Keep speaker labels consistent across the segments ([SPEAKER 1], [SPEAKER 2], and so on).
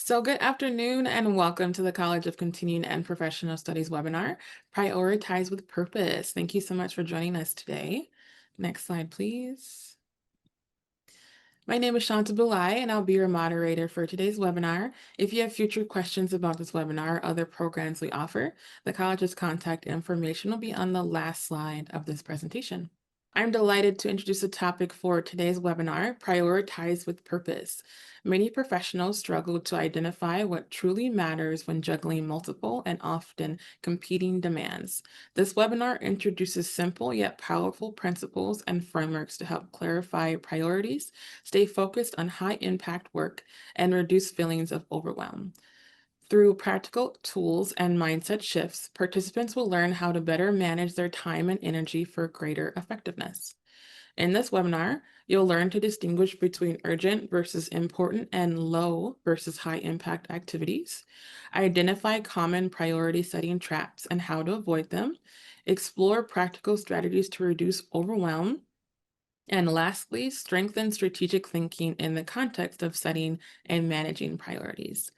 [SPEAKER 1] So good afternoon and welcome to the College of Continuing and Professional Studies webinar, Prioritize with Purpose. Thank you so much for joining us today. Next slide, please. My name is Shanta Bulai, and I'll be your moderator for today's webinar. If you have future questions about this webinar or other programs we offer, the college's contact information will be on the last slide of this presentation. I'm delighted to introduce the topic for today's webinar, Prioritize with Purpose. Many professionals struggle to identify what truly matters when juggling multiple and often competing demands. This webinar introduces simple yet powerful principles and frameworks to help clarify priorities, stay focused on high-impact work, and reduce feelings of overwhelm. Through practical tools and mindset shifts, participants will learn how to better manage their time and energy for greater effectiveness. In this webinar, you'll learn to distinguish between urgent versus important and low versus high impact activities, identify common priority setting traps and how to avoid them, explore practical strategies to reduce overwhelm, and lastly, strengthen strategic thinking in the context of setting and managing priorities.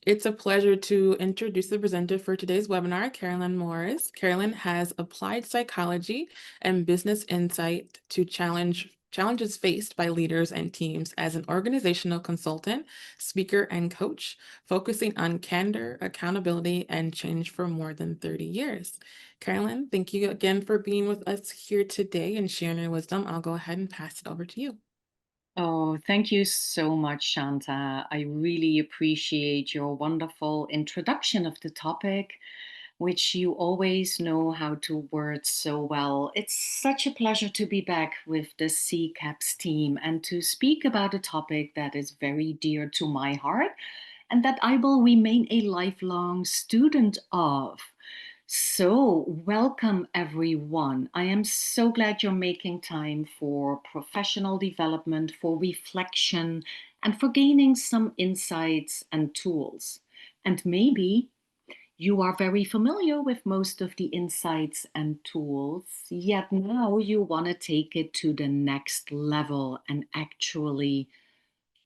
[SPEAKER 1] It's a pleasure to introduce the presenter for today's webinar, Carolien Moors. Carolien has applied psychology and business insight to challenges faced by leaders and teams as an organizational consultant, speaker, and coach, focusing on candor, accountability, and change for more than 30 years. Carolien, thank you again for being with us here today and sharing your wisdom. I'll go ahead and pass it over to you.
[SPEAKER 2] Oh, thank you so much, Shanta. I really appreciate your wonderful introduction of the topic, which you always know how to word so well. It's such a pleasure to be back with the CCAPS team and to speak about a topic that is very dear to my heart and that I will remain a lifelong student of. So, welcome everyone. I am so glad you're making time for professional development, for reflection, and for gaining some insights and tools. And maybe you are very familiar with most of the insights and tools, yet now you want to take it to the next level and actually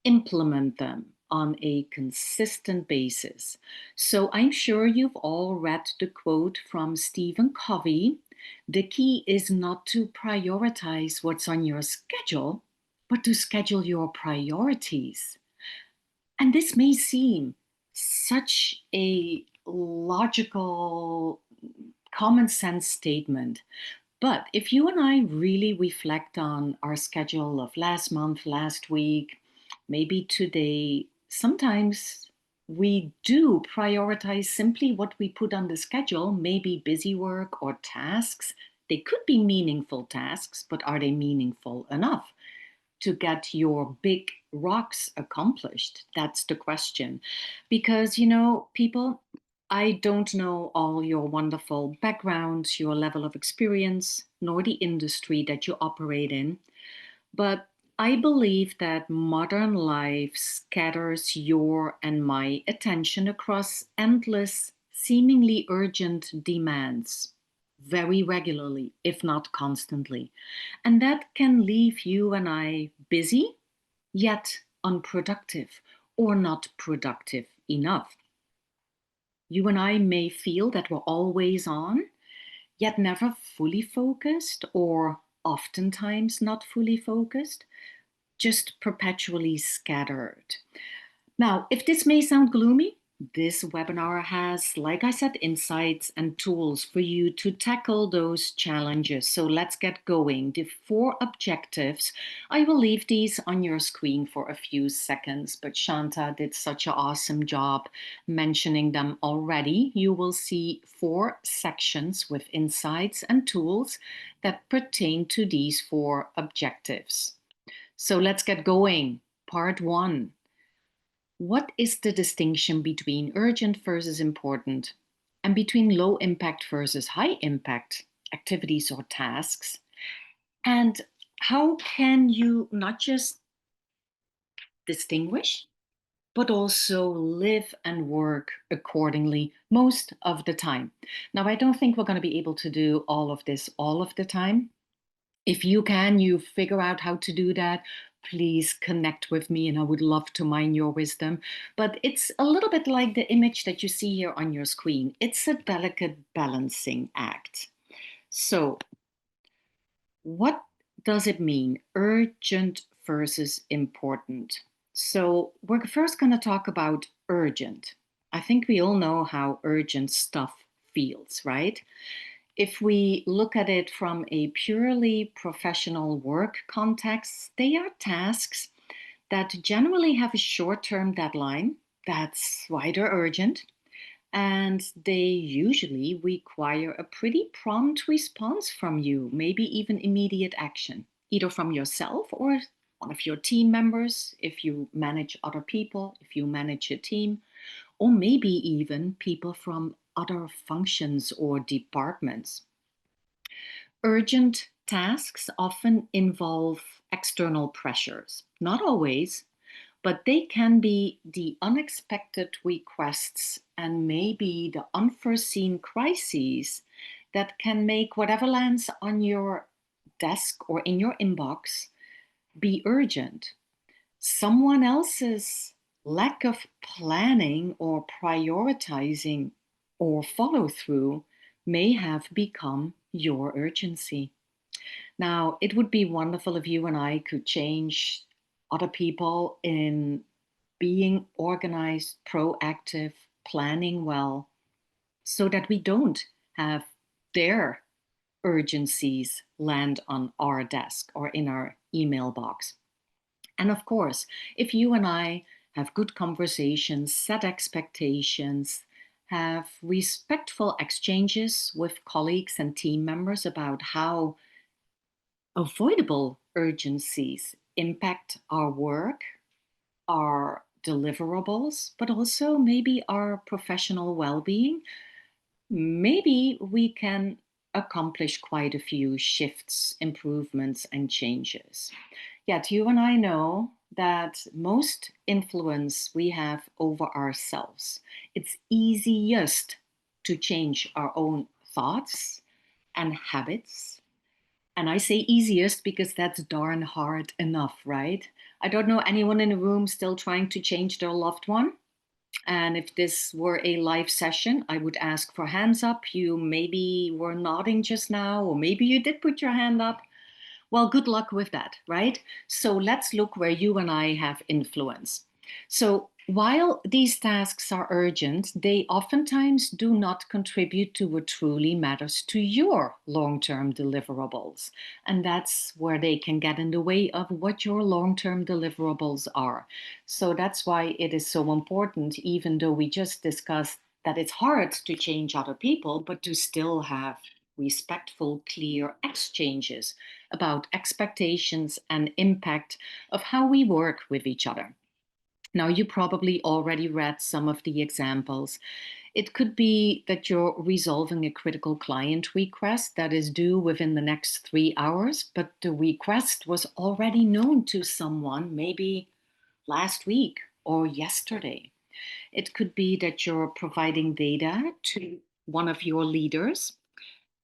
[SPEAKER 2] implement them on a consistent basis. So I'm sure you've all read the quote from Stephen Covey. The key is not to prioritize what's on your schedule, but to schedule your priorities. And this may seem such a logical, common sense statement. But if you and I really reflect on our schedule of last month, last week, maybe today, sometimes we do prioritize simply what we put on the schedule, maybe busy work or tasks. They could be meaningful tasks, but are they meaningful enough to get your big rocks accomplished? That's the question. Because, people, I don't know all your wonderful backgrounds, your level of experience, nor the industry that you operate in, but I believe that modern life scatters your and my attention across endless, seemingly urgent demands very regularly, if not constantly. And that can leave you and I busy, yet unproductive or not productive enough. You and I may feel that we're always on, yet never fully focused or oftentimes not fully focused, just perpetually scattered. Now, if this may sound gloomy, this webinar has, like I said, insights and tools for you to tackle those challenges. So let's get going. The 4 objectives, I will leave these on your screen for a few seconds, but Shanta did such an awesome job mentioning them already. You will see 4 sections with insights and tools that pertain to these 4 objectives. So let's get going. Part 1. What is the distinction between urgent versus important, and between low impact versus high impact activities or tasks? And how can you not just distinguish, but also live and work accordingly most of the time? Now, I don't think we're going to be able to do all of this all of the time. If you can, you figure out how to do that. please connect with me and I would love to mine your wisdom. But it's a little bit like the image that you see here on your screen. It's a delicate balancing act. So, what does it mean? Urgent versus important. So, we're first going to talk about urgent. I think we all know how urgent stuff feels, right? If we look at it from a purely professional work context, they are tasks that generally have a short term deadline. That's why they're urgent. And they usually require a pretty prompt response from you, maybe even immediate action, either from yourself or one of your team members, if you manage other people, if you manage a team, or maybe even people from other functions or departments. Urgent tasks often involve external pressures. Not always, but they can be the unexpected requests and maybe the unforeseen crises that can make whatever lands on your desk or in your inbox be urgent. Someone else's lack of planning or prioritizing or follow through may have become your urgency. Now, it would be wonderful if you and I could change other people in being organized, proactive, planning well, so that we don't have their urgencies land on our desk or in our email box. And of course, if you and I have good conversations, set expectations, have respectful exchanges with colleagues and team members about how avoidable urgencies impact our work, our deliverables, but also maybe our professional well being, maybe we can accomplish quite a few shifts, improvements, and changes. Yet, you and I know that most influence we have over ourselves, it's easiest to change our own thoughts and habits. And I say easiest because that's darn hard enough, right? I don't know anyone in the room still trying to change their loved one. And if this were a live session, I would ask for hands up. You maybe were nodding just now, or maybe you did put your hand up. Well, good luck with that, right? So let's look where you and I have influence. So while these tasks are urgent, they oftentimes do not contribute to what truly matters to your long-term deliverables. And that's where they can get in the way of what your long-term deliverables are. So that's why it is so important, even though we just discussed that it's hard to change other people, but to still have respectful, clear exchanges about expectations and impact of how we work with each other. Now, you probably already read some of the examples. It could be that you're resolving a critical client request that is due within the next 3 hours, but the request was already known to someone maybe last week or yesterday. It could be that you're providing data to one of your leaders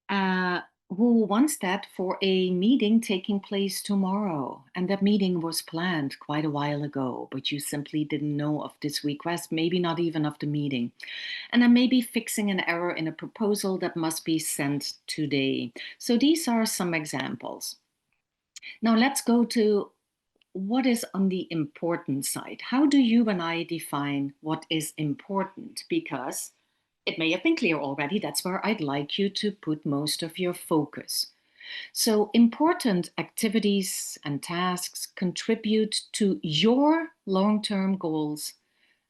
[SPEAKER 2] uh, who wants that for a meeting taking place tomorrow. And that meeting was planned quite a while ago, but you simply didn't know of this request, maybe not even of the meeting. And then maybe fixing an error in a proposal that must be sent today. So these are some examples. Now let's go to what is on the important side. How do you and I define what is important? Because it may have been clear already, that's where I'd like you to put most of your focus. So, important activities and tasks contribute to your long term goals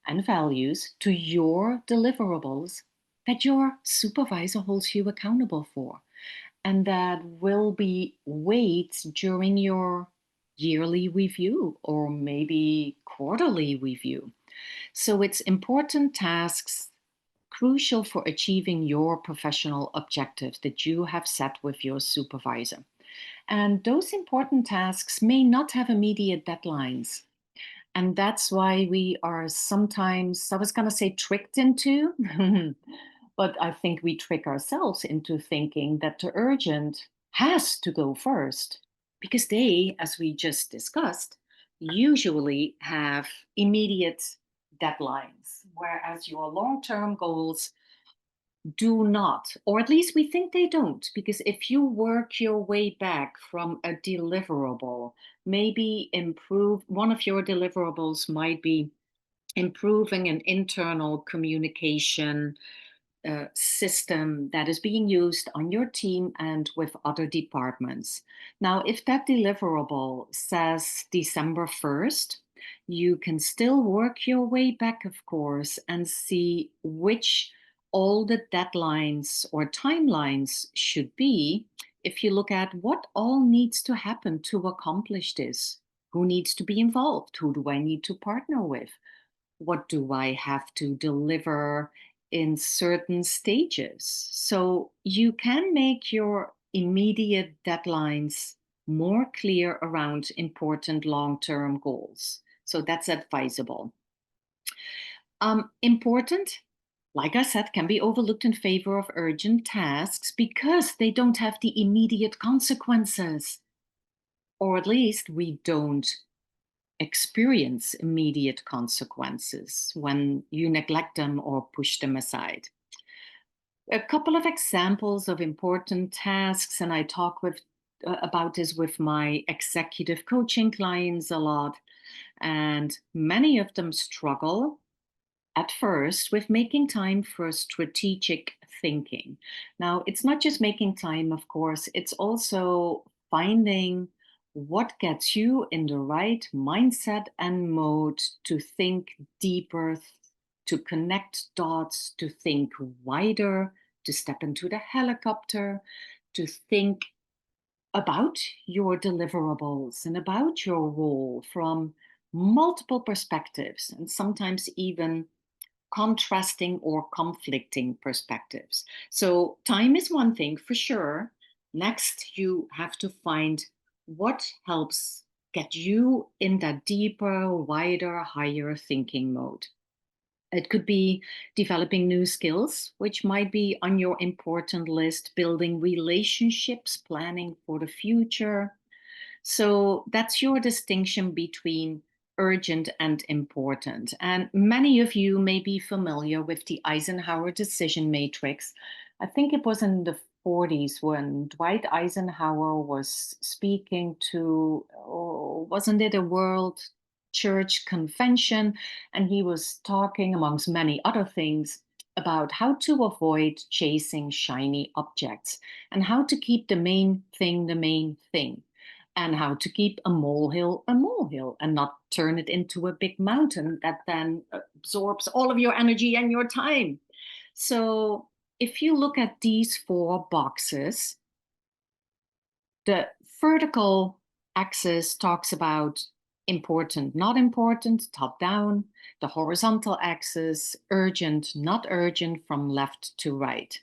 [SPEAKER 2] and values, to your deliverables that your supervisor holds you accountable for, and that will be weighed during your yearly review or maybe quarterly review. So, it's important tasks crucial for achieving your professional objectives that you have set with your supervisor. And those important tasks may not have immediate deadlines. And that's why we are sometimes, I was going to say tricked into, but I think we trick ourselves into thinking that the urgent has to go first because they, as we just discussed, usually have immediate deadlines, whereas your long term goals do not, or at least we think they don't, because if you work your way back from a deliverable, maybe improve one of your deliverables might be improving an internal communication system that is being used on your team and with other departments. Now, if that deliverable says December 1st, you can still work your way back, of course, and see which all the deadlines or timelines should be. If you look at what all needs to happen to accomplish this, who needs to be involved, who do I need to partner with, what do I have to deliver in certain stages? So you can make your immediate deadlines more clear around important long term goals. So that's advisable. Important, like I said, can be overlooked in favor of urgent tasks because they don't have the immediate consequences, or at least we don't experience immediate consequences when you neglect them or push them aside. A couple of examples of important tasks, and I talk about this with my executive coaching clients a lot, and many of them struggle at first with making time for strategic thinking. Now, it's not just making time, of course, it's also finding what gets you in the right mindset and mode to think deeper, to connect dots, to think wider, to step into the helicopter, to think about your deliverables and about your role from multiple perspectives, and sometimes even contrasting or conflicting perspectives. So, time is one thing for sure. Next, you have to find what helps get you in that deeper, wider, higher thinking mode. It could be developing new skills, which might be on your important list, building relationships, planning for the future, so that's your distinction between urgent and important. And many of you may be familiar with the Eisenhower decision matrix. I think it was in the 40s when Dwight Eisenhower was speaking to, oh, wasn't it a World Church Convention? And he was talking, amongst many other things, about how to avoid chasing shiny objects and how to keep the main thing, and how to keep a molehill and not turn it into a big mountain that then absorbs all of your energy and your time. So if you look at these four boxes, the vertical axis talks about important, not important, top down. The horizontal axis, urgent, not urgent, from left to right.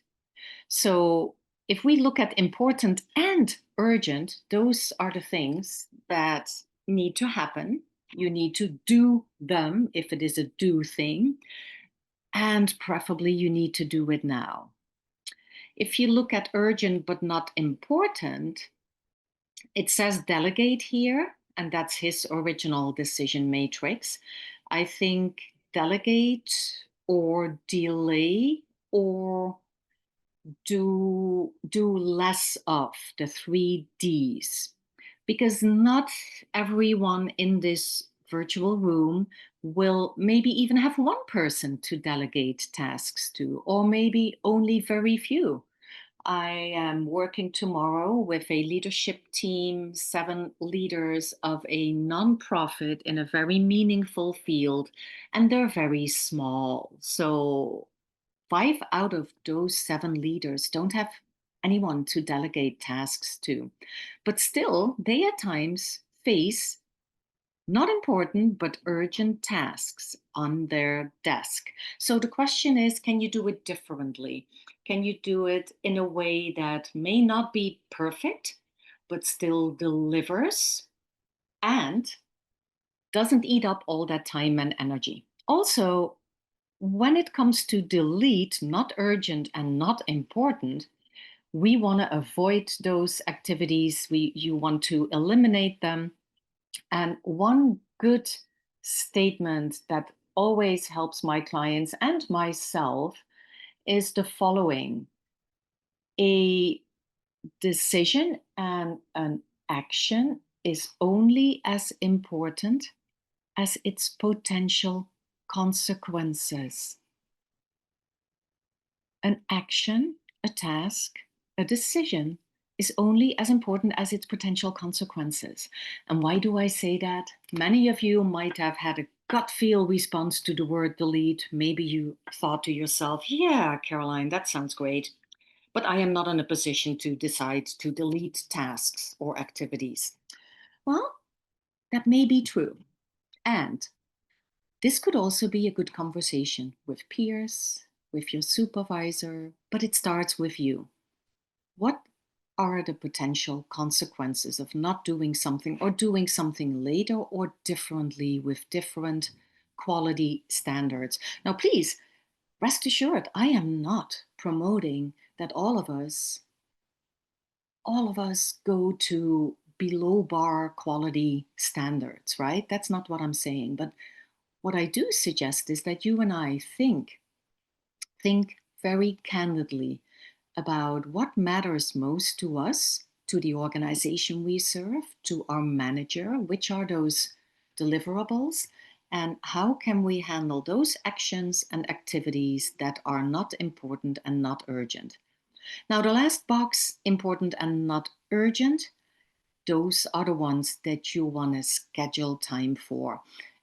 [SPEAKER 2] So if we look at important and urgent, those are the things that need to happen. You need to do them if it is a do thing, and preferably you need to do it now. If you look at urgent but not important, it says delegate here, and that's his original decision matrix. I think delegate or delay or do less of the 3 Ds, because not everyone in this virtual room will maybe even have one person to delegate tasks to, or maybe only very few. I am working tomorrow with a leadership team, 7 leaders of a nonprofit in a very meaningful field, and they're very small. So 5 out of those 7 leaders don't have anyone to delegate tasks to. But still, they at times face not important but urgent tasks on their desk. So the question is, can you do it differently? Can you do it in a way that may not be perfect, but still delivers and doesn't eat up all that time and energy? Also, when it comes to delete, not urgent and not important, we want to avoid those activities. You want to eliminate them. And one good statement that always helps my clients and myself is the following: a decision and an action is only as important as its potential consequences. An action, a task, a decision is only as important as its potential consequences. And why do I say that? Many of you might have had a gut feel response to the word delete. Maybe you thought to yourself, yeah, Caroline, that sounds great. But I am not in a position to decide to delete tasks or activities. Well, that may be true. And this could also be a good conversation with peers, with your supervisor, but it starts with you. What are the potential consequences of not doing something or doing something later or differently with different quality standards? Now, please rest assured, I am not promoting that all of us go to below bar quality standards, right? That's not what I'm saying. But what I do suggest is that you and I think very candidly about what matters most to us, to the organization we serve, to our manager, which are those deliverables, and how can we handle those actions and activities that are not important and not urgent. Now, the last box, important and not urgent, those are the ones that you want to schedule time for.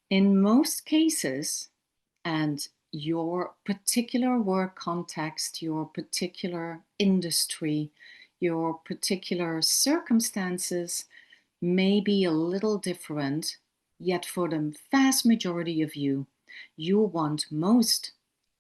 [SPEAKER 2] In most cases, and your particular work context, your particular industry, your particular circumstances may be a little different, yet for the vast majority of you, you want most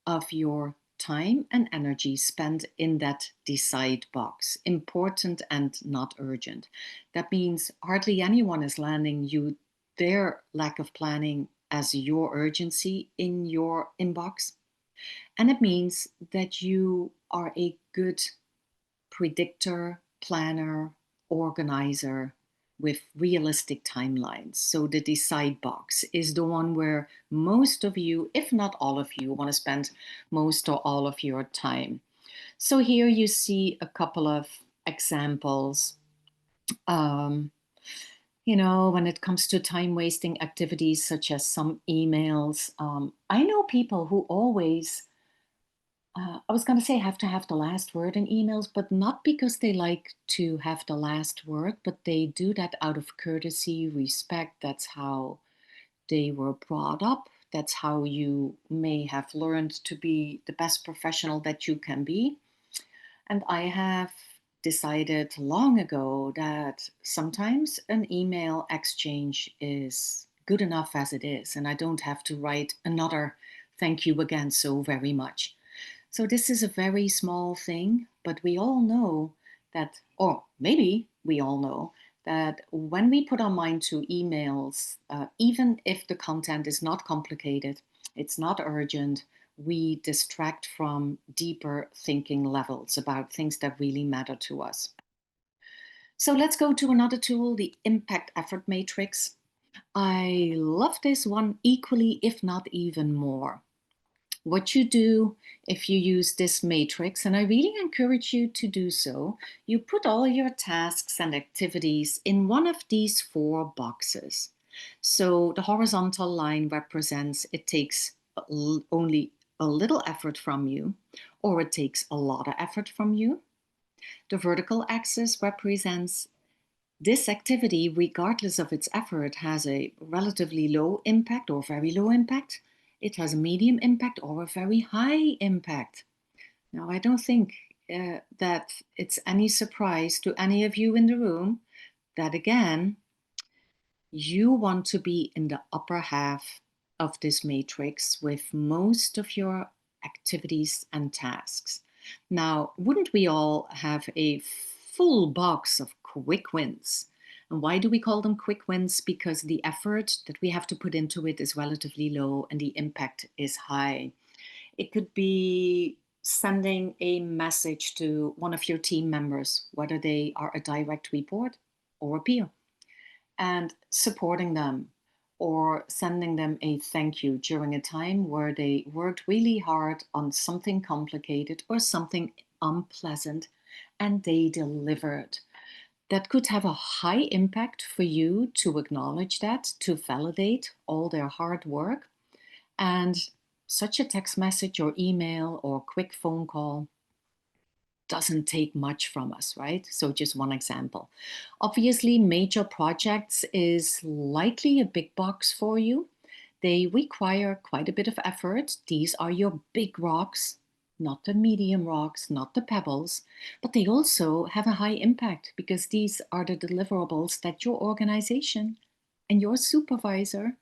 [SPEAKER 2] of your time and energy spent in that decide box, important and not urgent. That means hardly anyone is landing you their lack of planning as your urgency in your inbox. And it means that you are a good predictor, planner, organizer with realistic timelines. So the decide box is the one where most of you, if not all of you, want to spend most or all of your time. So here you see a couple of examples. Um, when it comes to time wasting activities such as some emails, I know people who always I was going to say have to have the last word in emails, but not because they like to have the last word, but they do that out of courtesy, respect. That's how they were brought up. That's how you may have learned to be the best professional that you can be. And I have decided long ago that sometimes an email exchange is good enough as it is, and I don't have to write another thank you again so very much. So this is a very small thing, but we all know that, or maybe we all know that when we put our mind to emails, even if the content is not complicated, it's not urgent, we distract from deeper thinking levels about things that really matter to us. So let's go to another tool, the impact effort matrix. I love this one equally, if not even more. What you do if you use this matrix, and I really encourage you to do so, you put all your tasks and activities in one of these four boxes. So the horizontal line represents it takes only a little effort from you, or it takes a lot of effort from you. The vertical axis represents this activity, regardless of its effort, has a relatively low impact or very low impact. It has a medium impact or a very high impact. Now, I don't think that it's any surprise to any of you in the room that, again, you want to be in the upper half of this matrix with most of your activities and tasks. Now, wouldn't we all have a full box of quick wins? And why do we call them quick wins? Because the effort that we have to put into it is relatively low and the impact is high. It could be sending a message to one of your team members, whether they are a direct report or a peer, and supporting them or sending them a thank you during a time where they worked really hard on something complicated or something unpleasant and they delivered. That could have a high impact for you to acknowledge that, to validate all their hard work. And such a text message or email or quick phone call doesn't take much from us, right? So just one example. Obviously, major projects is likely a big box for you. They require quite a bit of effort. These are your big rocks, not the medium rocks, not the pebbles, but they also have a high impact because these are the deliverables that your organization and your supervisor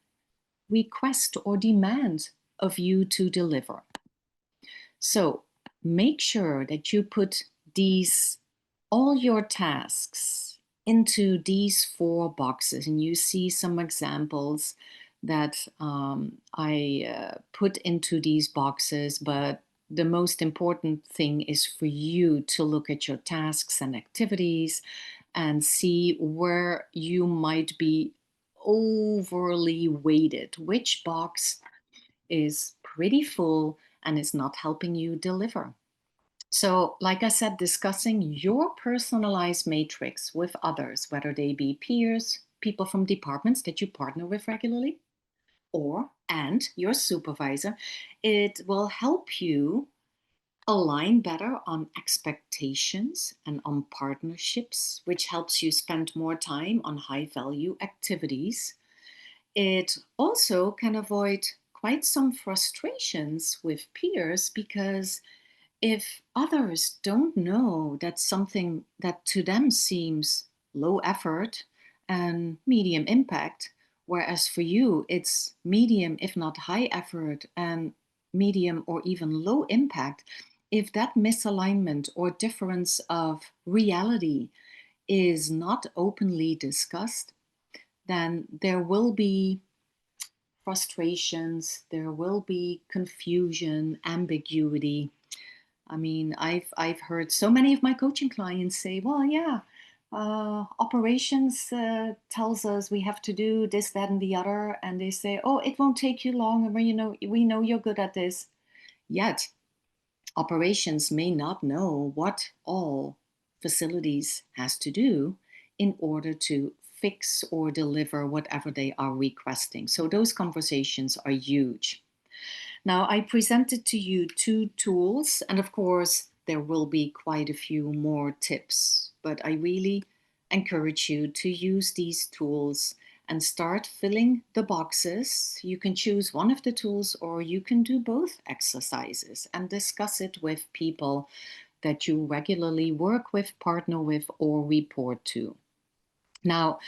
[SPEAKER 2] request or demand of you to deliver. So make sure that you put all your tasks into these 4 boxes. And you see some examples that I put into these boxes, but the most important thing is for you to look at your tasks and activities and see where you might be overly weighted, which box is pretty full and is not helping you deliver. So, like I said, discussing your personalized matrix with others, whether they be peers, people from departments that you partner with regularly, and your supervisor, it will help you align better on expectations and on partnerships, which helps you spend more time on high value activities. It also can avoid quite some frustrations with peers because if others don't know that something that to them seems low effort and medium impact, whereas for you it's medium, if not high effort, and medium or even low impact, if that misalignment or difference of reality is not openly discussed, then there will be frustrations, there will be confusion, ambiguity. I mean, I've heard so many of my coaching clients say, "Well, yeah, operations tells us we have to do this, that, and the other," and they say, "Oh, it won't take you long, and we know you're good at this." Yet, operations may not know what all facilities has to do in order to fix or deliver whatever they are requesting. So those conversations are huge. Now, I presented to you 2 tools, and of course, there will be quite a few more tips, but I really encourage you to use these tools and start filling the boxes. You can choose one of the tools or you can do both exercises and discuss it with people that you regularly work with, partner with, or report to. Now,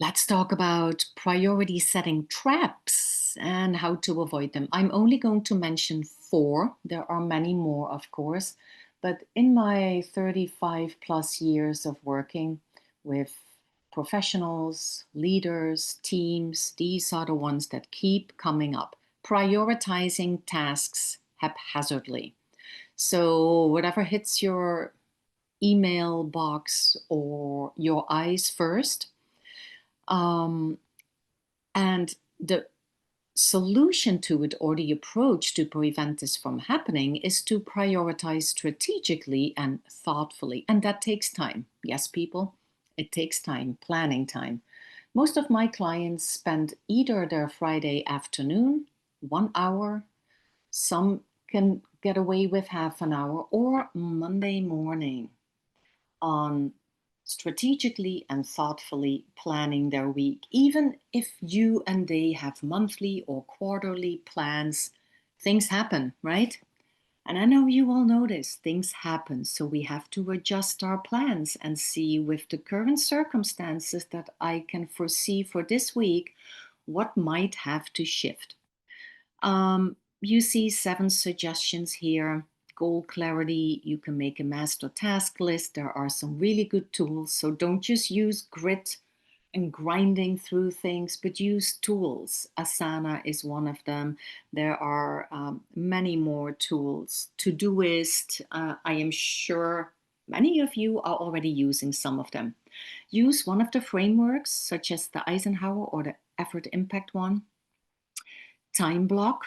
[SPEAKER 2] let's talk about priority setting traps and how to avoid them. I'm only going to mention 4. There are many more, of course, but in my 35 plus years of working with professionals, leaders, teams, these are the ones that keep coming up. Prioritizing tasks haphazardly. So, whatever hits your email box or your eyes first, and the solution to it or the approach to prevent this from happening is to prioritize strategically and thoughtfully. And that takes time. Yes, people, it takes time, planning time. Most of my clients spend either their Friday afternoon, 1 hour, some can get away with half an hour, or Monday morning on strategically and thoughtfully planning their week. Even if you and they have monthly or quarterly plans, things happen, right? And I know you all know this, things happen. So we have to adjust our plans and see with the current circumstances that I can foresee for this week, what might have to shift. You see 7 suggestions here. Goal clarity, you can make a master task list. There are some really good tools. So don't just use grit and grinding through things, but use tools. Asana is one of them. There are many more tools. Todoist, I am sure many of you are already using some of them. Use one of the frameworks, such as the Eisenhower or the effort impact one. Time block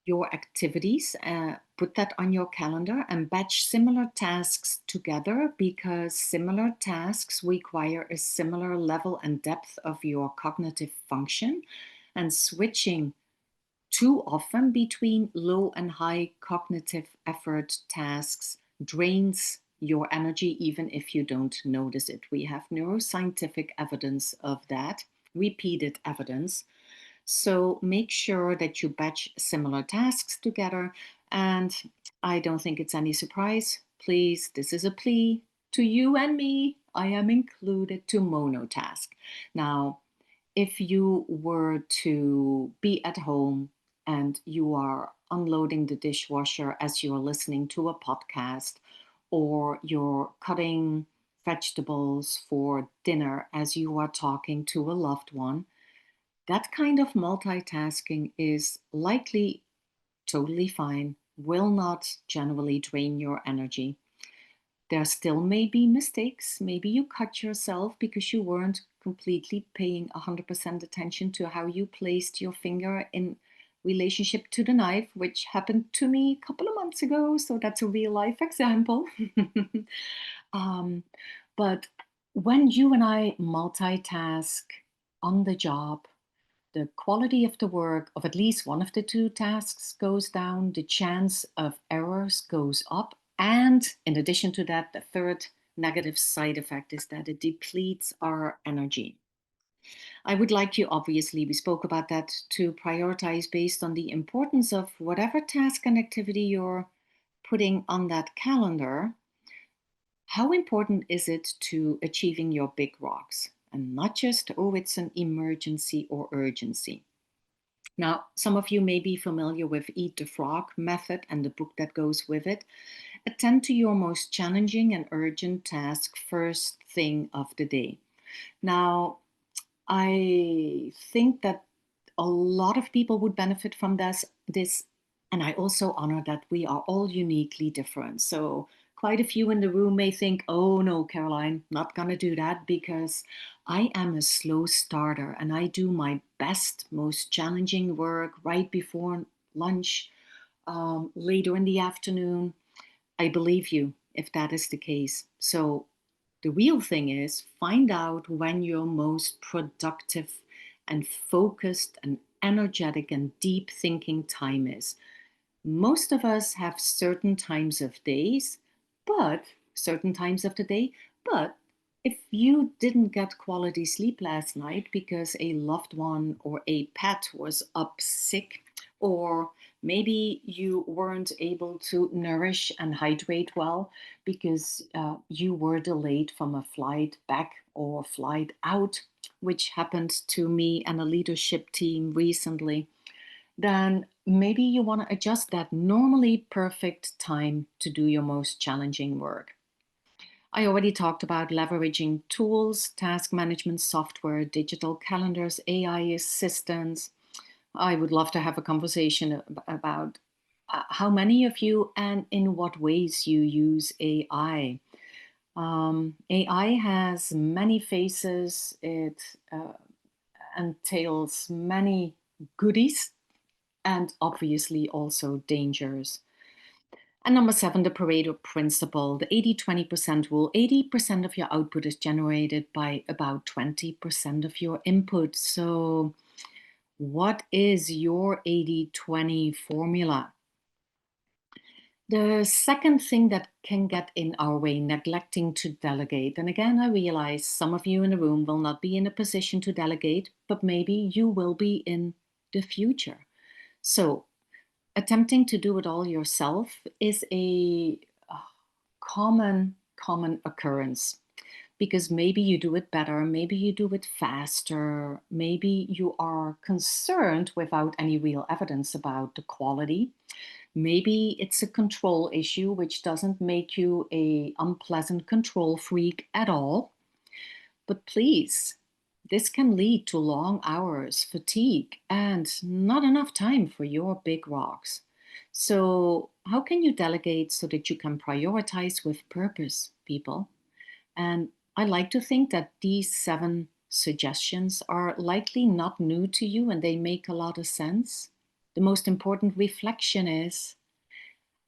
[SPEAKER 2] your activities, put that on your calendar and batch similar tasks together, because similar tasks require a similar level and depth of your cognitive function, and switching too often between low and high cognitive effort tasks drains your energy, even if you don't notice it. We have neuroscientific evidence of that, repeated evidence. So make sure that you batch similar tasks together. And I don't think it's any surprise. Please, this is a plea to you and me. I am included, to monotask. Now, if you were to be at home and you are unloading the dishwasher as you're listening to a podcast, or you're cutting vegetables for dinner as you are talking to a loved one, that kind of multitasking is likely totally fine, will not generally drain your energy. There still may be mistakes. Maybe you cut yourself because you weren't completely paying 100% attention to how you placed your finger in relationship to the knife, which happened to me a couple of months ago. So that's a real life example. um, but when you and I multitask on the job, the quality of the work of at least one of the two tasks goes down, the chance of errors goes up, and in addition to that, the third negative side effect is that it depletes our energy. I would like you, obviously, we spoke about that, to prioritize based on the importance of whatever task and activity you're putting on that calendar. How important is it to achieving your big rocks? And not just, oh, it's an emergency or urgency. Now, some of you may be familiar with Eat the Frog method and the book that goes with it. Attend to your most challenging and urgent task first thing of the day. Now, I think that a lot of people would benefit from this, and I also honor that we are all uniquely different. So quite a few in the room may think, oh no, Caroline, not gonna do that, because I am a slow starter and I do my best, most challenging work right before lunch, later in the afternoon. I believe you if that is the case. So the real thing is, find out when your most productive and focused and energetic and deep thinking time is. Most of us have certain times of days, but certain times of the day, but if you didn't get quality sleep last night because a loved one or a pet was up sick, or maybe you weren't able to nourish and hydrate well because you were delayed from a flight back or flight out, which happened to me and a leadership team recently, then maybe you want to adjust that normally perfect time to do your most challenging work. I already talked about leveraging tools, task management software, digital calendars, AI assistants. I would love to have a conversation about how many of you and in what ways you use AI. AI has many faces, it entails many goodies and obviously also dangers. And number 7, the Pareto principle, the 80-20% rule. 80% of your output is generated by about 20% of your input. So what is your 80-20 formula? The second thing that can get in our way, neglecting to delegate. And again, I realize some of you in the room will not be in a position to delegate, but maybe you will be in the future. So attempting to do it all yourself is a common occurrence, because maybe you do it better, maybe you do it faster, maybe you are concerned without any real evidence about the quality. Maybe it's a control issue, which doesn't make you a unpleasant control freak at all. But please, this can lead to long hours, fatigue, and not enough time for your big rocks. So, how can you delegate so that you can prioritize with purpose, people? And I like to think that these 7 suggestions are likely not new to you and they make a lot of sense. The most important reflection is,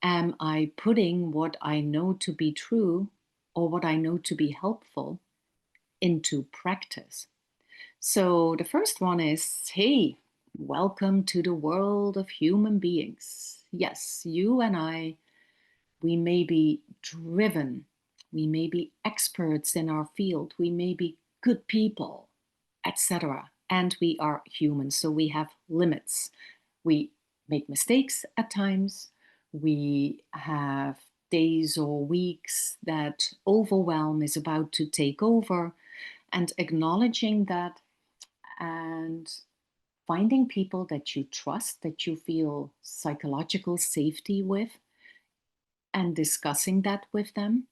[SPEAKER 2] am I putting what I know to be true or what I know to be helpful into practice? So the first one is, hey, welcome to the world of human beings. Yes, you and I, we may be driven, we may be experts in our field, we may be good people, etc. And we are human, so we have limits. We make mistakes at times. We have days or weeks that overwhelm is about to take over, and acknowledging that and finding people that you trust, that you feel psychological safety with, and discussing that with them.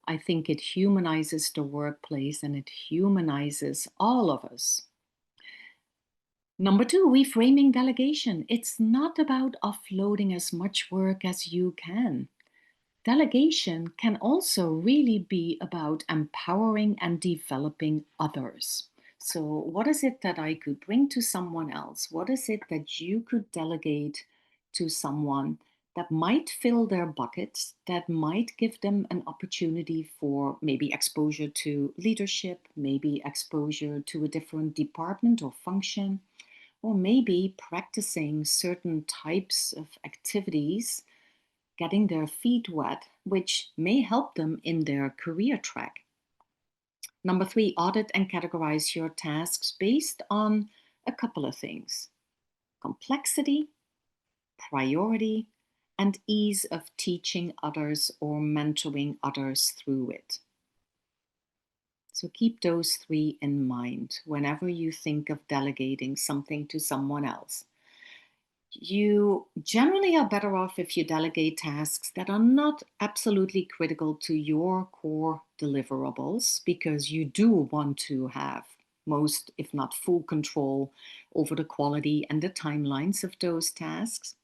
[SPEAKER 2] I think it humanizes the workplace and it humanizes all of us. Number 2, reframing delegation. It's not about offloading as much work as you can. Delegation can also really be about empowering and developing others. So, what is it that I could bring to someone else? What is it that you could delegate to someone that might fill their buckets, that might give them an opportunity for maybe exposure to leadership, maybe exposure to a different department or function, or maybe practicing certain types of activities, getting their feet wet, which may help them in their career track. Number 3, audit and categorize your tasks based on a couple of things: complexity, priority, and ease of teaching others or mentoring others through it. So keep those 3 in mind whenever you think of delegating something to someone else. You generally are better off if you delegate tasks that are not absolutely critical to your core deliverables, because you do want to have most, if not full, control over the quality and the timelines of those tasks.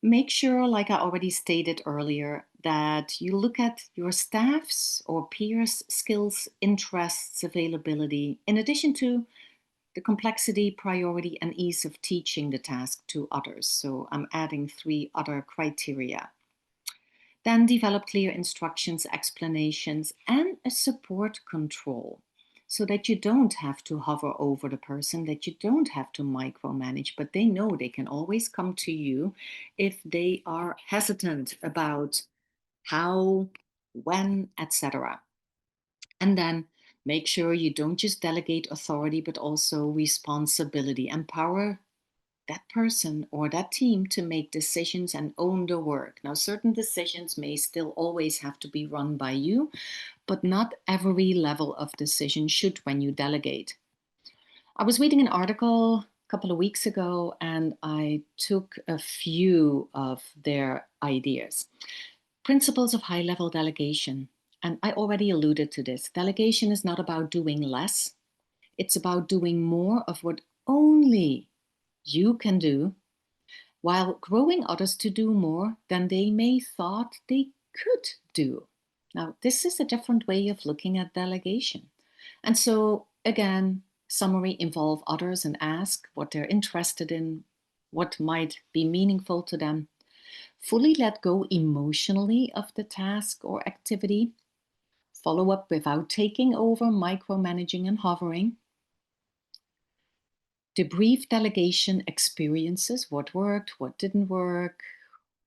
[SPEAKER 2] Make sure, like I already stated earlier, that you look at your staff's or peers' skills, interests, availability, in addition to the complexity, priority, and ease of teaching the task to others. So I'm adding 3 other criteria. Then develop clear instructions, explanations, and a support control so that you don't have to hover over the person, that you don't have to micromanage, but they know they can always come to you if they are hesitant about how, when, etc. And then make sure you don't just delegate authority, but also responsibility. Empower that person or that team to make decisions and own the work. Now, certain decisions may still always have to be run by you, but not every level of decision should when you delegate. I was reading an article a couple of weeks ago and I took a few of their ideas. Principles of high level delegation. And I already alluded to this. Delegation is not about doing less, it's about doing more of what only you can do, while growing others to do more than they may thought they could do. Now, this is a different way of looking at delegation. And so, again, summary: involve others and ask what they're interested in, what might be meaningful to them. Fully let go emotionally of the task or activity. Follow up without taking over, micromanaging, and hovering. Debrief delegation experiences: what worked, what didn't work,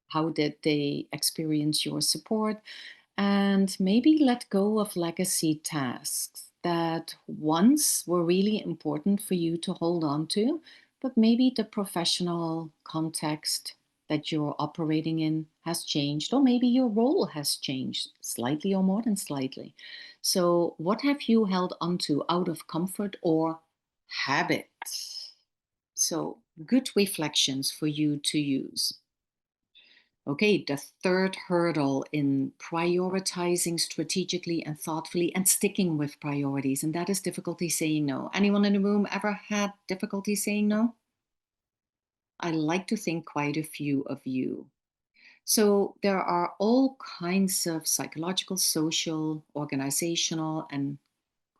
[SPEAKER 2] how did they experience your support, and maybe let go of legacy tasks that once were really important for you to hold on to, but maybe the professional context that you're operating in has changed, or maybe your role has changed slightly or more than slightly. So, what have you held onto out of comfort or habit? So, good reflections for you to use. Okay, the third hurdle in prioritizing strategically and thoughtfully and sticking with priorities, and that is difficulty saying no. Anyone in the room ever had difficulty saying no? I like to think quite a few of you. So there are all kinds of psychological, social, organizational, and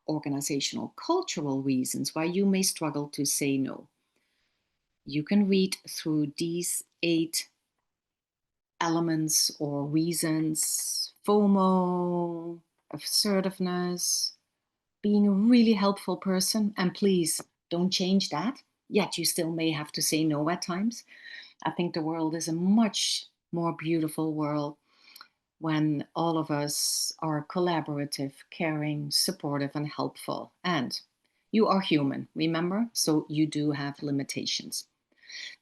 [SPEAKER 2] organizational cultural reasons why you may struggle to say no. You can read through these 8 elements or reasons: FOMO, assertiveness, being a really helpful person, and please don't change that. Yet you still may have to say no at times. I think the world is a much more beautiful world when all of us are collaborative, caring, supportive, and helpful. And you are human, remember? So you do have limitations.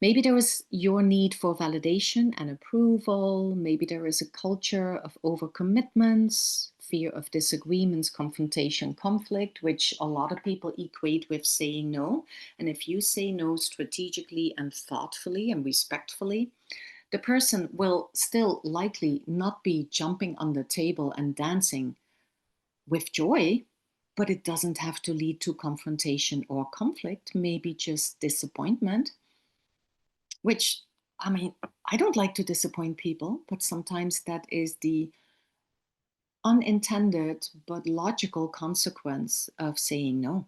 [SPEAKER 2] Maybe there is your need for validation and approval. Maybe there is a culture of overcommitments, fear of disagreements, confrontation, conflict, which a lot of people equate with saying no. And if you say no strategically and thoughtfully and respectfully, the person will still likely not be jumping on the table and dancing with joy, but it doesn't have to lead to confrontation or conflict, maybe just disappointment, which, I mean, I don't like to disappoint people, but sometimes that is the unintended but logical consequence of saying no.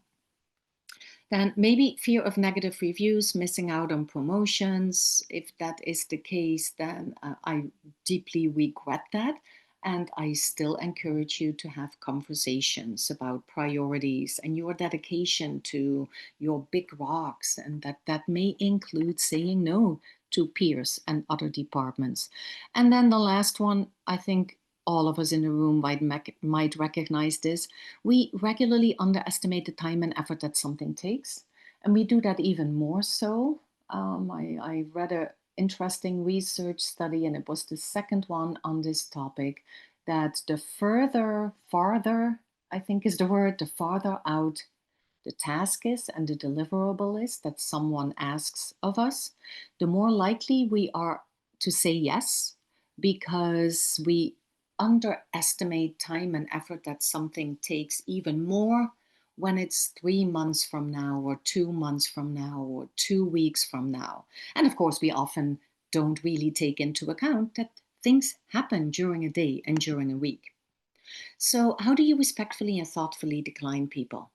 [SPEAKER 2] Then maybe fear of negative reviews, missing out on promotions. If that is the case, then I deeply regret that. And I still encourage you to have conversations about priorities and your dedication to your big rocks. And that may include saying no to peers and other departments. And then the last one, I think all of us in the room might recognize this. We regularly underestimate the time and effort that something takes, and we do that even more so. I read an interesting research study, and it was the second one on this topic, that the farther, I think is the word, the farther out the task is and the deliverable is that someone asks of us, the more likely we are to say yes, because we underestimate time and effort that something takes even more when it's 3 months from now, or 2 months from now, or 2 weeks from now. And of course, we often don't really take into account that things happen during a day and during a week. So, how do you respectfully and thoughtfully decline people?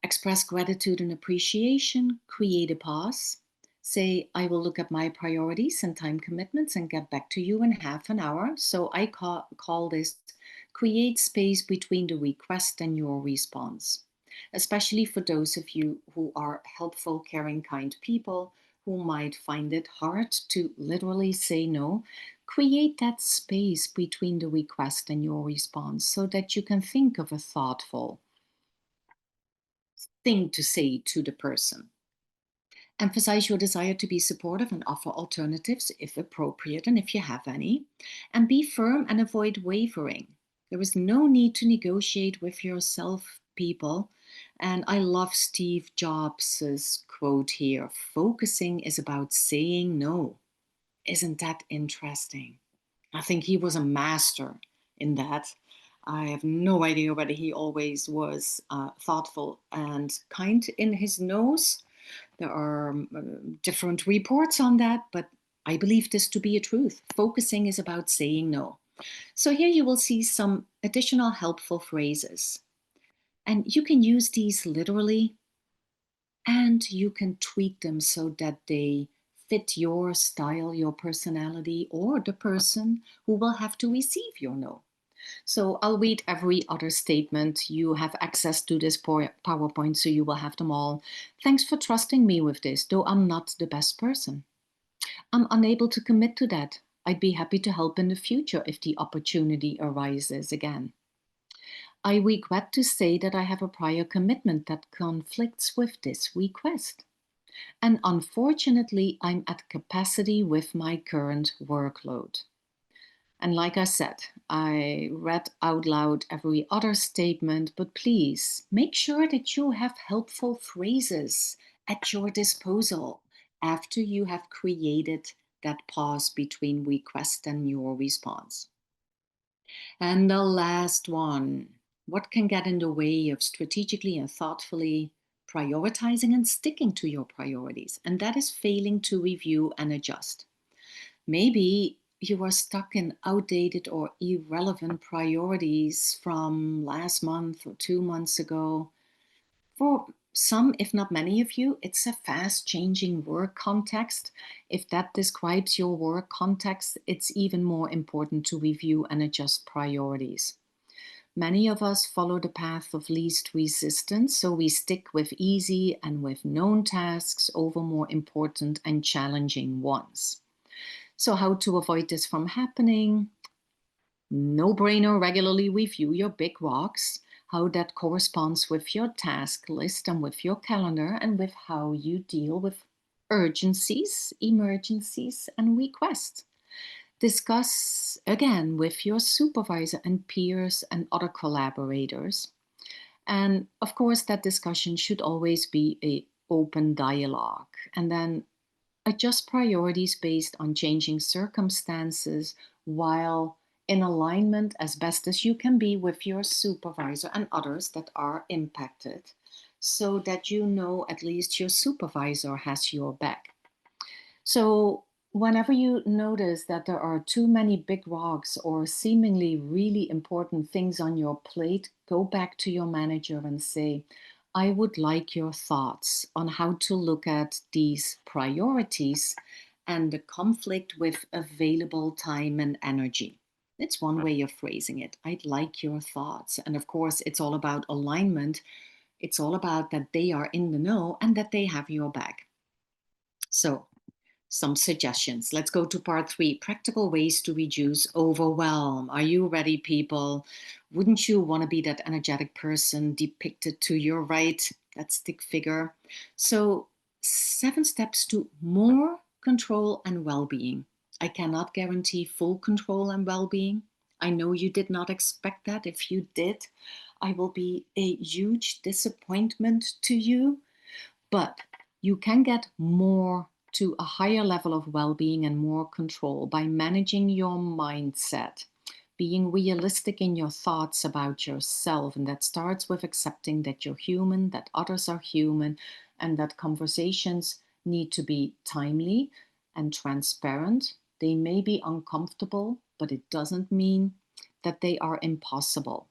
[SPEAKER 2] Express gratitude and appreciation, create a pause. Say, I will look at my priorities and time commitments and get back to you in half an hour. So I call this create space between the request and your response. Especially for those of you who are helpful, caring, kind people who might find it hard to literally say no, create that space between the request and your response so that you can think of a thoughtful thing to say to the person. Emphasize your desire to be supportive and offer alternatives if appropriate and if you have any. And be firm and avoid wavering. There is no need to negotiate with yourself, people. And I love Steve Jobs' quote here: focusing is about saying no. Isn't that interesting? I think he was a master in that. I have no idea whether he always was thoughtful and kind in his nose. There are different reports on that, but I believe this to be a truth. Focusing is about saying no. So here you will see some additional helpful phrases. And you can use these literally, and you can tweak them so that they fit your style, your personality, or the person who will have to receive your no. So I'll read every other statement. You have access to this PowerPoint, so you will have them all. Thanks for trusting me with this, though I'm not the best person. I'm unable to commit to that. I'd be happy to help in the future if the opportunity arises again. I regret to say that I have a prior commitment that conflicts with this request. And unfortunately, I'm at capacity with my current workload. And like I said, I read out loud every other statement, but please make sure that you have helpful phrases at your disposal after you have created that pause between request and your response. And the last one: what can get in the way of strategically and thoughtfully prioritizing and sticking to your priorities? And that is failing to review and adjust. Maybe you are stuck in outdated or irrelevant priorities from last month or 2 months ago. For some, if not many of you, it's a fast changing work context. If that describes your work context, it's even more important to review and adjust priorities. Many of us follow the path of least resistance, so we stick with easy and with known tasks over more important and challenging ones. So, how to avoid this from happening? No brainer, regularly review your big rocks, how that corresponds with your task list and with your calendar, and with how you deal with urgencies, emergencies, and requests. Discuss again with your supervisor and peers and other collaborators. And of course, that discussion should always be an open dialogue. And then adjust priorities based on changing circumstances while in alignment as best as you can be with your supervisor and others that are impacted, so that you know at least your supervisor has your back. So, whenever you notice that there are too many big rocks or seemingly really important things on your plate, go back to your manager and say, I would like your thoughts on how to look at these priorities and the conflict with available time and energy. It's one way of phrasing it. I'd like your thoughts. And of course, it's all about alignment. It's all about that they are in the know and that they have your back. So, some suggestions. Let's go to part 3, practical ways to reduce overwhelm. Are you ready, people? Wouldn't you want to be that energetic person depicted to your right, that stick figure? So, 7 steps to more control and well-being. I cannot guarantee full control and well-being. I know you did not expect that. If you did, I will be a huge disappointment to you. But you can get more to a higher level of well being and more control by managing your mindset, being realistic in your thoughts about yourself. And that starts with accepting that you're human, that others are human, and that conversations need to be timely and transparent. They may be uncomfortable, but it doesn't mean that they are impossible.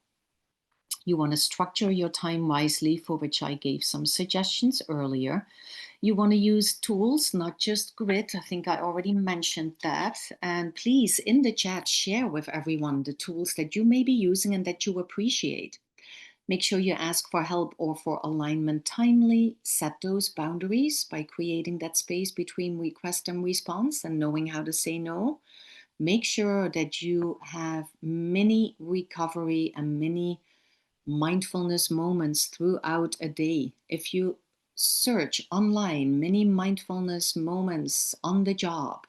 [SPEAKER 2] You want to structure your time wisely, for which I gave some suggestions earlier. You want to use tools, not just grit. I think I already mentioned that. And please, in the chat, share with everyone the tools that you may be using and that you appreciate. Make sure you ask for help or for alignment timely. Set those boundaries by creating that space between request and response and knowing how to say no. Make sure that you have mini recovery and mini mindfulness moments throughout a day. If you search online many mindfulness moments on the job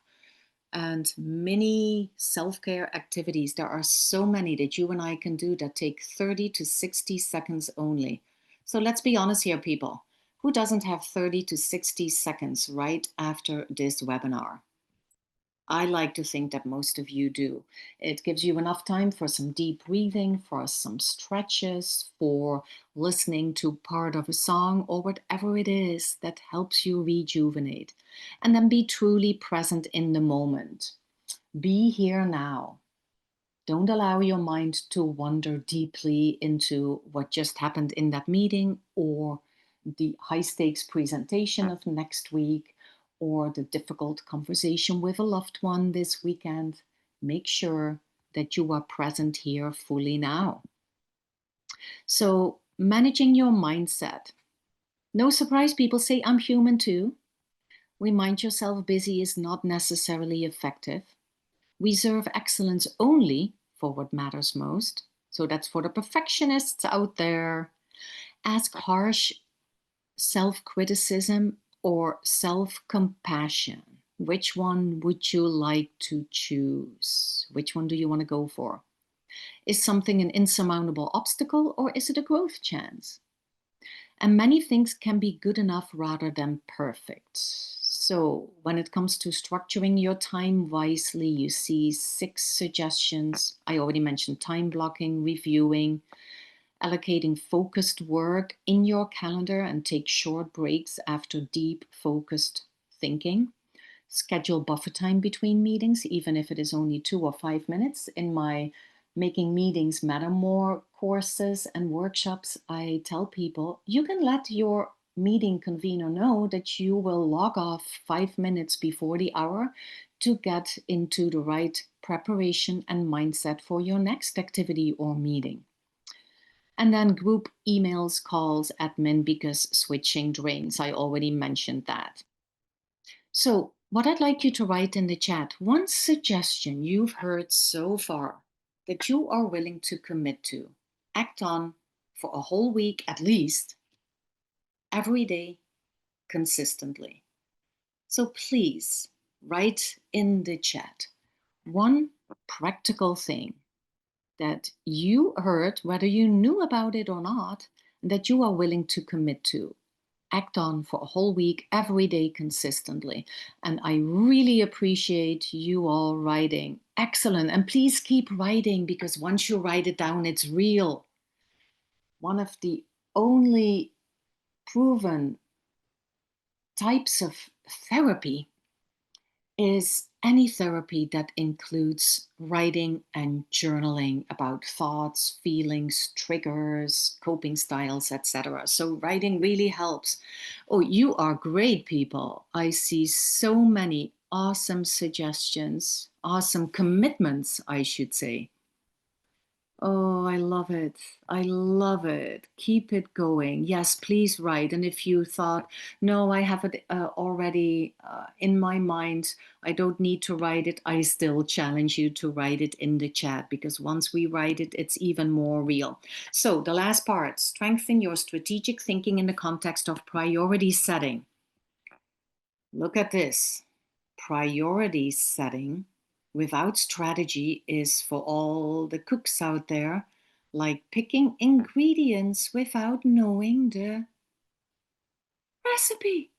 [SPEAKER 2] and many self-care activities, there are so many that you and I can do that take 30 to 60 seconds only. So let's be honest here, people. Who doesn't have 30 to 60 seconds right after this webinar? I like to think that most of you do. It gives you enough time for some deep breathing, for some stretches, for listening to part of a song or whatever it is that helps you rejuvenate. And then be truly present in the moment. Be here now. Don't allow your mind to wander deeply into what just happened in that meeting or the high stakes presentation of next week or the difficult conversation with a loved one this weekend. Make sure that you are present here fully now. So, managing your mindset. No surprise, people say, I'm human too. Remind yourself busy is not necessarily effective. Reserve excellence only for what matters most. So that's for the perfectionists out there. Ask harsh self-criticism or self-compassion. Which one would you like to choose? Which one do you want to go for? Is something an insurmountable obstacle or is it a growth chance? And many things can be good enough rather than perfect. So when it comes to structuring your time wisely, you see 6 suggestions. I already mentioned time blocking, reviewing, allocating focused work in your calendar and take short breaks after deep focused thinking. Schedule buffer time between meetings, even if it is only 2 or 5 minutes. In my Making Meetings Matter More courses and workshops, I tell people you can let your meeting convener know that you will log off 5 minutes before the hour to get into the right preparation and mindset for your next activity or meeting. And then group emails, calls, admin, because switching drains. I already mentioned that. So, what I'd like you to write in the chat, one suggestion you've heard so far that you are willing to commit to, act on for a whole week at least, every day, consistently. So please write in the chat one practical thing that you heard, whether you knew about it or not, that you are willing to commit to, act on for a whole week, every day, consistently. And I really appreciate you all writing. Excellent. And please keep writing, because once you write it down, it's real. One of the only proven types of therapy is any therapy that includes writing and journaling about thoughts, feelings, triggers, coping styles, etc. So writing really helps. Oh, you are great people. I see so many awesome suggestions, awesome commitments, I should say. Oh, I love it. I love it. Keep it going. Yes, please write. And if you thought, no, I have it already in my mind, I don't need to write it, I still challenge you to write it in the chat, because once we write it, it's even more real. So the last part, strengthen your strategic thinking in the context of priority setting. Look at this. Priority setting without strategy is for all the cooks out there, like picking ingredients without knowing the recipe.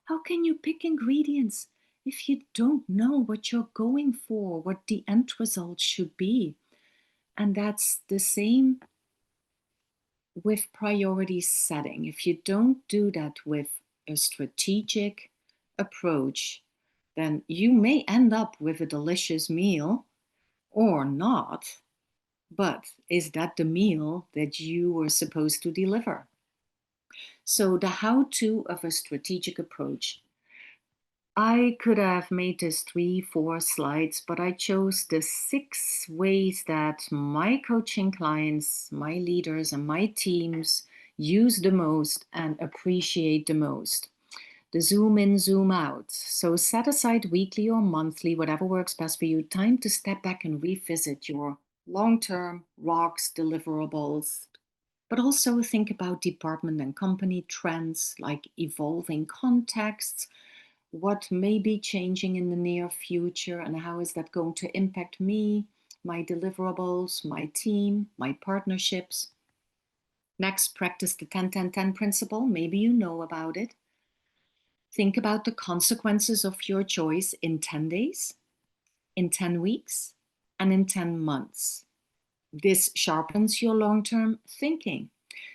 [SPEAKER 2] How can you pick ingredients if you don't know what you're going for, what the end result should be? And that's the same with priority setting. If you don't do that with a strategic approach, then you may end up with a delicious meal or not. But is that the meal that you were supposed to deliver? So, the how to of a strategic approach. I could have made this 3, 4 slides, but I chose the 6 ways that my coaching clients, my leaders, and my teams use the most and appreciate the most. The zoom in, zoom out. So set aside weekly or monthly, whatever works best for you, time to step back and revisit your long-term rocks, deliverables, but also think about department and company trends like evolving contexts, what may be changing in the near future, and how is that going to impact me, my deliverables, my team, my partnerships. Next, practice the 10-10-10 principle. Maybe you know about it. Think about the consequences of your choice in 10 days, in 10 weeks, and in 10 months. This sharpens your long-term thinking.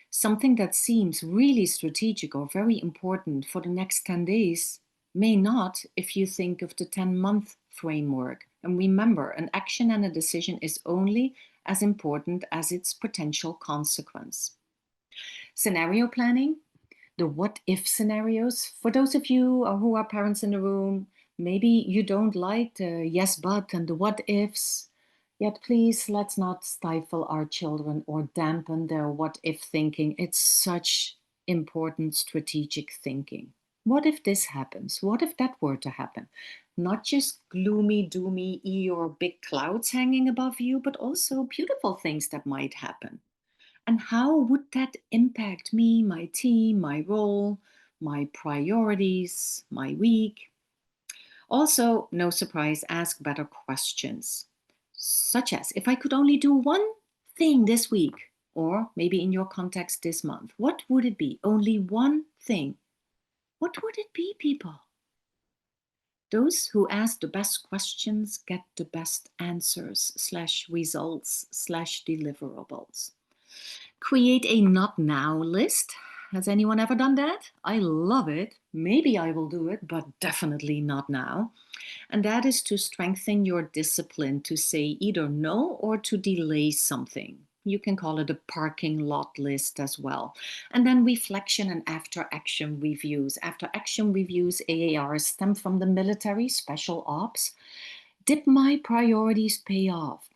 [SPEAKER 2] Something that seems really strategic or very important for the next 10 days may not if you think of the 10-month framework. And remember, an action and a decision is only as important as its potential consequence. Scenario planning, the what if scenarios. For those of you who are parents in the room, maybe you don't like the yes, but and the what ifs. Yet please, let's not stifle our children or dampen their what if thinking. It's such important strategic thinking. What if this happens? What if that were to happen? Not just gloomy, doomy, or big clouds hanging above you, but also beautiful things that might happen. And how would that impact me, my team, my role, my priorities, my week? Also, no surprise, ask better questions, such as if I could only do one thing this week, or maybe in your context this month, what would it be? Only one thing. What would it be, people? Those who ask the best questions get the best answers / results / deliverables. Create a not now list. Has anyone ever done that? I love it. Maybe I will do it, but definitely not now. And that is to strengthen your discipline to say either no or to delay something. You can call it a parking lot list as well. And then reflection and after action reviews. After action reviews, AARs, stem from the military, special ops. Did my priorities pay off?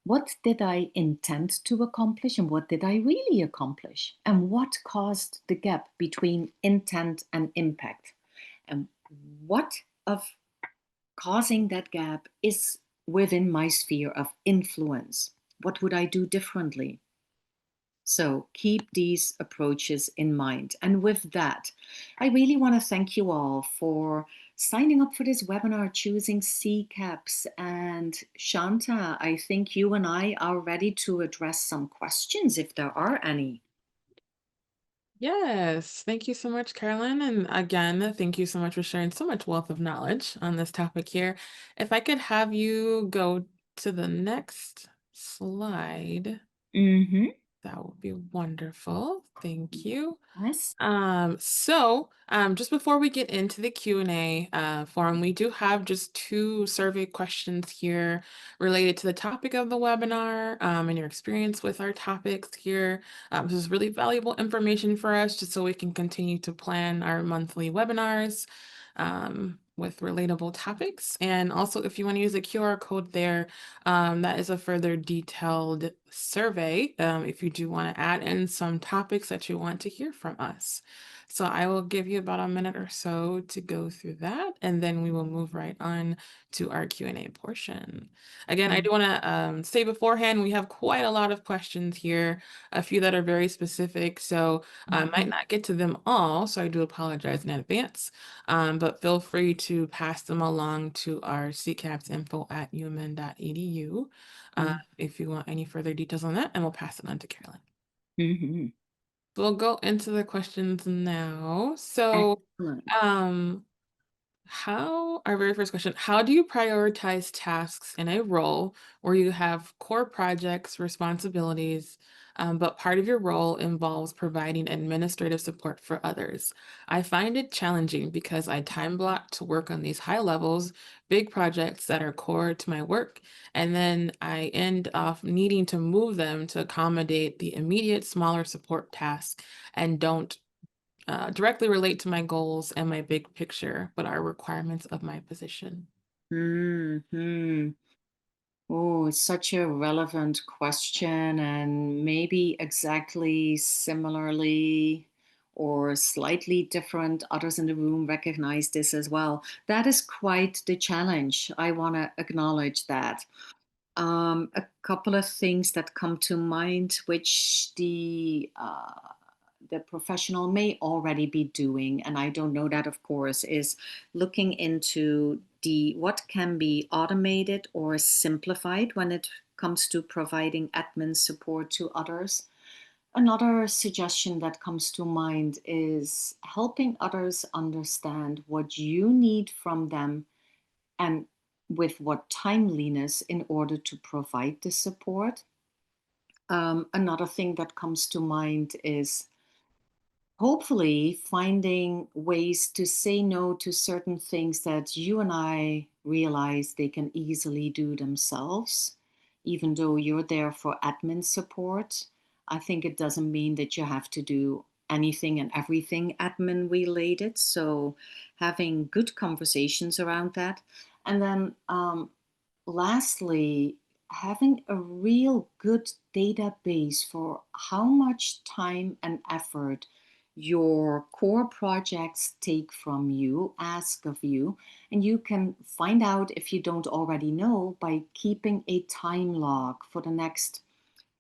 [SPEAKER 2] What did I intend to accomplish and what did I really accomplish? And what caused the gap between intent and impact? And what of causing that gap is within my sphere of influence? What would I do differently? So keep these approaches in mind. And with that, I really want to thank you all for signing up for this webinar, choosing CCAPS. And Shanta, I think you and I are ready to address some questions if there are any.
[SPEAKER 1] Yes, thank you so much, Carolyn. And again, thank you so much for sharing so much wealth of knowledge on this topic here. If I could have you go to the next slide,
[SPEAKER 2] Mm-hmm.
[SPEAKER 1] that would be wonderful. Thank you.
[SPEAKER 2] Yes.
[SPEAKER 1] Just before we get into the Q&A forum, we do have just 2 survey questions here related to the topic of the webinar and your experience with our topics here. This is really valuable information for us just so we can continue to plan our monthly webinars with relatable topics. And also, if you want to use the QR code there, that is a further detailed survey if you do want to add in some topics that you want to hear from us. So I will give you about a minute or so to go through that, and then we will move right on to our Q&A portion. Again, I do want to say beforehand, we have quite a lot of questions here, a few that are very specific, so I might not get to them all, so I do apologize in advance. But feel free to pass them along to our ccaps@umn.edu if you want any further details on that, and we'll pass it on to Carolyn.
[SPEAKER 2] Mm-hmm.
[SPEAKER 1] We'll go into the questions now. So,
[SPEAKER 2] Excellent.
[SPEAKER 1] um, our very first question, how do you prioritize tasks in a role where you have core projects, responsibilities, but part of your role involves providing administrative support for others? I find it challenging because I time block to work on these high levels, big projects that are core to my work, and then I end off needing to move them to accommodate the immediate smaller support tasks and don't directly relate to my goals and my big picture, but are requirements of my position.
[SPEAKER 2] Mm-hmm. Oh, it's such a relevant question, and maybe exactly similarly or slightly different, others in the room recognize this as well. That is quite the challenge. I want to acknowledge that. A couple of things that come to mind, which the professional may already be doing, and I don't know that, of course, is looking into the what can be automated or simplified when it comes to providing admin support to others. Another suggestion that comes to mind is helping others understand what you need from them and with what timeliness in order to provide the support. Another thing that comes to mind is hopefully finding ways to say no to certain things that you and I realize they can easily do themselves, even though you're there for admin support. I think it doesn't mean that you have to do anything and everything admin related. So having good conversations around that. And then lastly, having a real good database for how much time and effort your core projects take from you, ask of you, and you can find out if you don't already know by keeping a time log for the next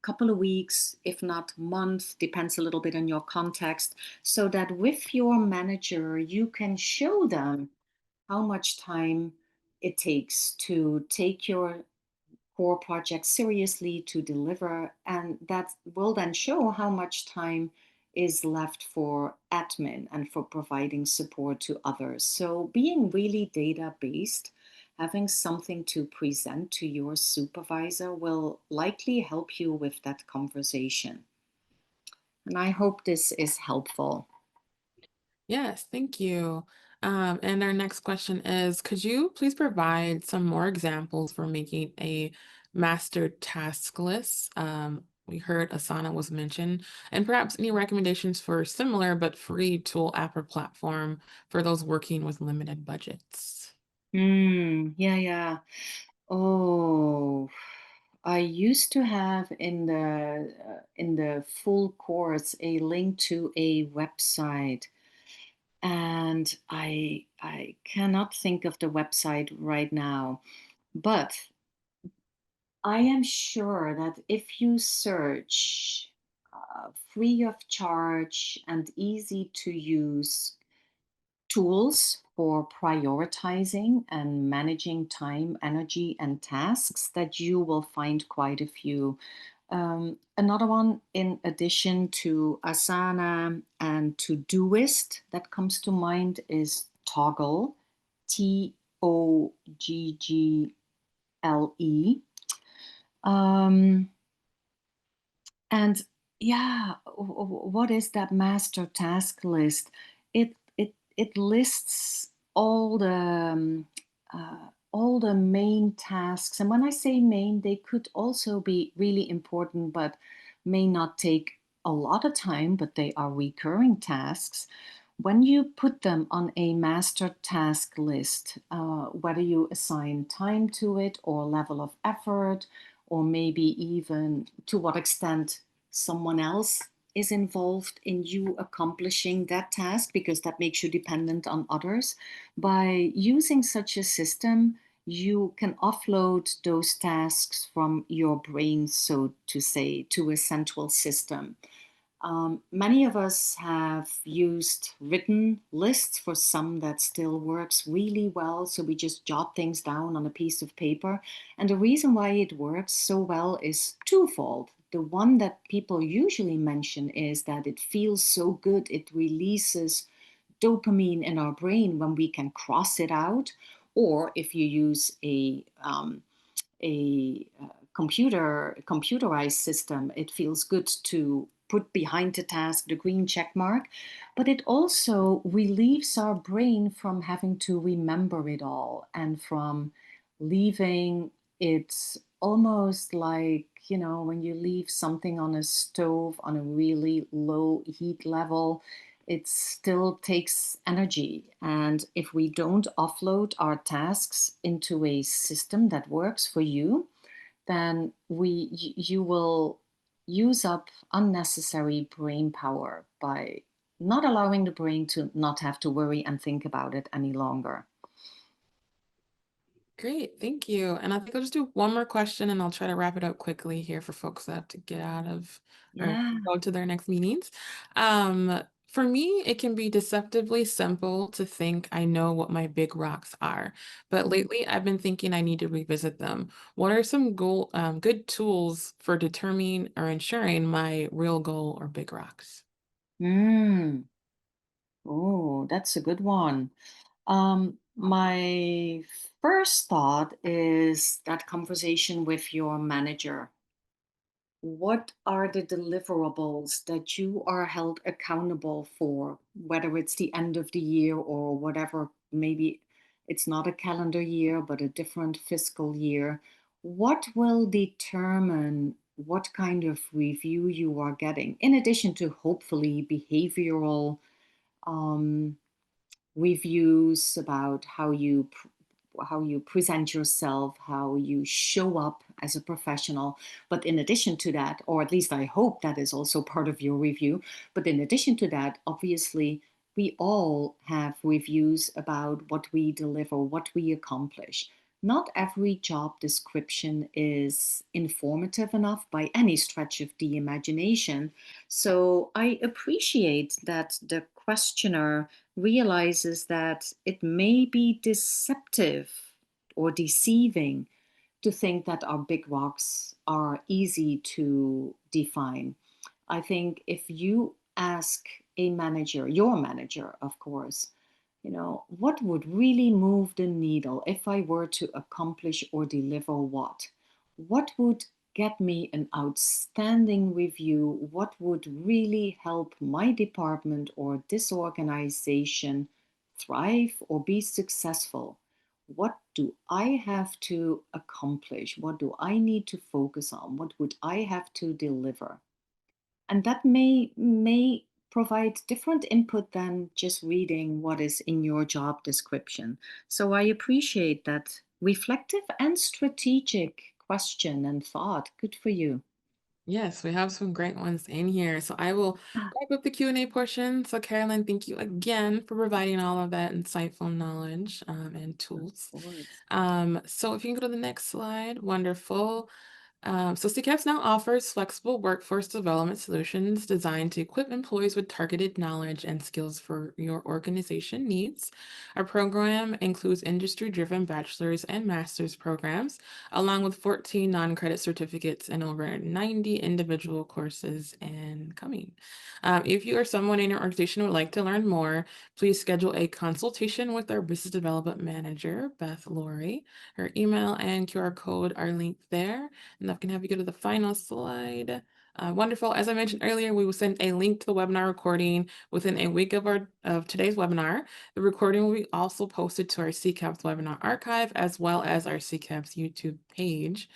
[SPEAKER 2] couple of weeks, if not month, depends a little bit on your context, so that with your manager, you can show them how much time it takes to take your core project seriously to deliver, and that will then show how much time is left for admin and for providing support to others. So being really data based, having something to present to your supervisor will likely help you with that conversation. And I hope this is helpful.
[SPEAKER 1] Yes, thank you. And our next question is, could you please provide some more examples for making a master task list? We heard Asana was mentioned, and perhaps any recommendations for similar but free tool app or platform for those working with limited budgets.
[SPEAKER 2] Yeah, yeah. Oh, I used to have in the full course a link to a website, and I cannot think of the website right now, but I am sure that if you search free of charge and easy to use tools for prioritizing and managing time, energy, and tasks, that you will find quite a few. Another one, in addition to Asana and Todoist, that comes to mind is Toggle, Toggle. Um, And yeah, what is that master task list? It lists all the main tasks, and when I say main, they could also be really important, but may not take a lot of time, but they are recurring tasks. When you put them on a master task list, whether you assign time to it or level of effort, or maybe even to what extent someone else is involved in you accomplishing that task, because that makes you dependent on others. By using such a system, you can offload those tasks from your brain, so to say, to a central system. Many of us have used written lists. For some, that still works really well. So we just jot things down on a piece of paper. And the reason why it works so well is twofold. The one that people usually mention is that it feels so good, it releases dopamine in our brain when we can cross it out. Or if you use a computerized system, it feels good to put behind the task the green check mark, but it also relieves our brain from having to remember it all and from leaving it almost like, when you leave something on a stove on a really low heat level, it still takes energy. And if we don't offload our tasks into a system that works for you, then you will use up unnecessary brain power by not allowing the brain to not have to worry and think about it any longer.
[SPEAKER 1] Great, thank you. And I think I'll just do one more question and I'll try to wrap it up quickly here for folks that have to get out of or
[SPEAKER 2] Yeah.
[SPEAKER 1] go to their next meetings. For me, it can be deceptively simple to think I know what my big rocks are, but lately I've been thinking I need to revisit them. What are some good tools for determining or ensuring my real goal or big rocks?
[SPEAKER 2] Mm. Oh, that's a good one. My first thought is that conversation with your manager. What are the deliverables that you are held accountable for, whether it's the end of the year or whatever? Maybe it's not a calendar year, but a different fiscal year. What will determine what kind of review you are getting, in addition to hopefully behavioral um, reviews about how you present yourself, how you show up as a professional. But in addition to that, or at least I hope that is also part of your review, but in addition to that, obviously, we all have reviews about what we deliver, what we accomplish. Not every job description is informative enough by any stretch of the imagination. So I appreciate that the questioner realizes that it may be deceptive or deceiving to think that our big rocks are easy to define. I think if you ask a manager, your manager, of course, what would really move the needle if I were to accomplish or deliver what? What would get me an outstanding review? What would really help my department or this organization thrive or be successful? What do I have to accomplish? What do I need to focus on? What would I have to deliver? And that may provide different input than just reading what is in your job description. So I appreciate that reflective and strategic question and thought. Good for you.
[SPEAKER 1] Yes, we have some great ones in here. So I will wrap up the Q&A portion. So Carolyn, thank you again for providing all of that insightful knowledge and
[SPEAKER 2] Of
[SPEAKER 1] tools.
[SPEAKER 2] course.
[SPEAKER 1] So if you can go to the next slide, wonderful. So CCAPS now offers flexible workforce development solutions designed to equip employees with targeted knowledge and skills for your organization needs. Our program includes industry-driven bachelor's and master's programs, along with 14 non-credit certificates and over 90 individual courses and coming. If you or someone in your organization would like to learn more, please schedule a consultation with our business development manager, Beth Laurie. Her email and QR code are linked there. And I can have you go to the final slide. Wonderful. As I mentioned earlier, we will send a link to the webinar recording within a week of today's webinar. The recording will be also posted to our CCAPS webinar archive as well as our CCAPS YouTube page.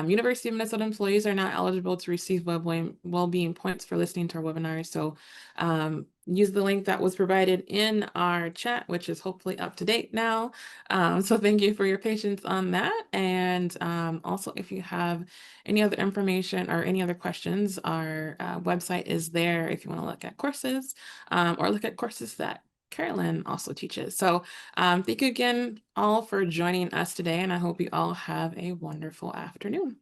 [SPEAKER 1] University of Minnesota employees are not eligible to receive well-being points for listening to our webinar. So use the link that was provided in our chat, which is hopefully up to date now. So thank you for your patience on that. And also, if you have any other information or any other questions, our website is there if you want to look at courses or look at courses that Carolyn also teaches. So thank you again all for joining us today, and I hope you all have a wonderful afternoon.